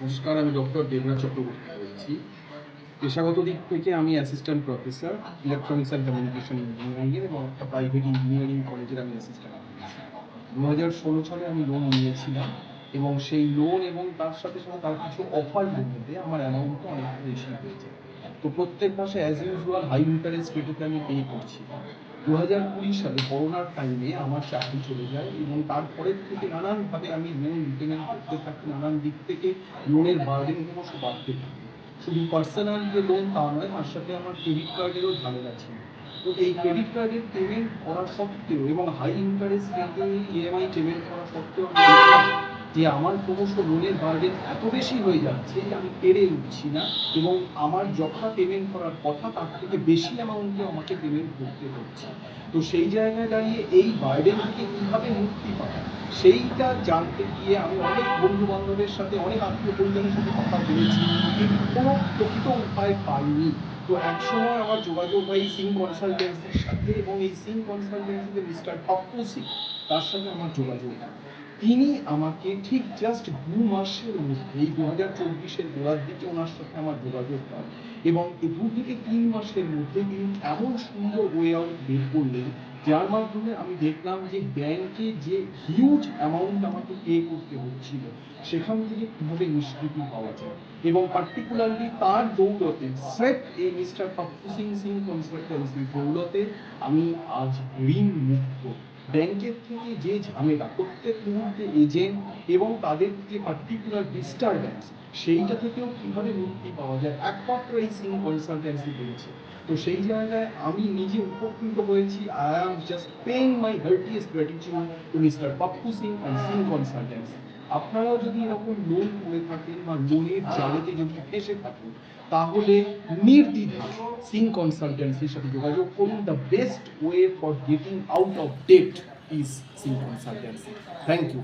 নমস্কার, আমি ডক্টর দেবরাজ চক্রবর্তী বলছি। পেশাগত দিক থেকে আমি assistant professor electronics and communication engineering এবং একটা প্রাইভেট ইঞ্জিনিয়ারিং কলেজের আমি অ্যাসিস্ট্যান্ট প্রফেসর। 2016 সালে আমি লোন নিয়েছিলাম এবং সেই লোন এবং তার সাথে সাথে তার কিছু অফার মধ্যে আমার অ্যামাউন্টটা অনেক বেশি হয়েছে। তো প্রত্যেক মাসে অ্যাজ ইউজুয়াল হাই ইন্টারেস্ট রেটে আমি পে করছি। 2020 সালে করোনার টাইমে আমার চাকরি চলে যায় এবং তারপরের থেকে নানানভাবে আমি লোন রিপেমেন্ট করতে থাকি, নানান দিক থেকে লোনের বার্ডেন ক্রমশ বাড়তে থাকে। শুধু পার্সোনাল যে লোন তা নয়, তার সাথে আমার ক্রেডিট কার্ডেরও ঝামেলা ছিল। তো এই ক্রেডিট কার্ডের পেমেন্ট করা সত্ত্বেও এবং হাই ইন্টারেস্ট রেটে ইএমআই পেমেন্ট করা সত্ত্বেও আমি দেখলাম যে আমার ক্রমশ লোনের বার্ডেন এত বেশি হয়ে যাচ্ছে যে আমি পেরে উঠছি না এবং আমার যথা পেমেন্ট করার কথা তার থেকে বেশি অ্যামাউন্টে আমাকে পেমেন্ট করতে হচ্ছে। তো সেই জায়গায় দাঁড়িয়ে এই বার্ডেন থেকে কীভাবে মুক্তি পাওয়া, সেইটা জানতে গিয়ে আমি অনেক বন্ধু বান্ধবের সাথে, অনেক আত্মীয় পরিজনের সাথে কথা বলেছি, কিন্তু কোনো প্রকৃত উপায় পাইনি। তো একসময় আমার যোগাযোগ হয় সিং কনসালটেন্সির সাথে এবং এই সিং কনসালটেন্সিতে মিস্টার পাপ্পু সিং, তার সাথে আমার যোগাযোগ হয়। তিনি আমাকে ঠিক জাস্ট 2 মাসের মধ্যে, এই 2024-এর গোড়ার দিকে ওনার সাথে আমার যোগাযোগ হয় এবং 2 থেকে 3 মাসের মধ্যে তিনি এমন সুন্দর ওয়ে আউট বের করলেন যার মাধ্যমে আমি দেখলাম যে ব্যাংকে যে হিউজ অ্যামাউন্ট আমাকে পে করতে হচ্ছিল সেখান থেকে কিভাবে নিষ্কৃতি পাওয়া যায় এবং পার্টিকুলারলি তার দৌলতে, স্রেফ এই মিস্টার পাপ্পু সিং সিং কনসালটেন্সির দৌলতে আমি আজ ঋণ মুক্ত। ব্যাংকের থেকে যে ঝামেলা, প্রত্যেক মুহূর্তে এজেন্ট এবং তাদের যে পার্টিকুলার ডিস্টারবেন্স, সেইটা থেকেও কিভাবে মুক্তি পাওয়া যায় একমাত্র এই সিং কনসালটেন্সি বলছে। তো সেই জায়গায় আমি নিজে উপকৃত হয়েছি। I am just paying my heartiest gratitude two mister Pappu Singh and sing consultancy. আপনারাও যদি এরকম লোন করে থাকেন বা লোনের জালেতে যদি ফেসে থাকেন, তাহলে নির্দ্বিধায় সিং কনসালটেন্সির সাথে যোগাযোগ করুন। The best way for getting out of date is Singh consultancy. Thank you.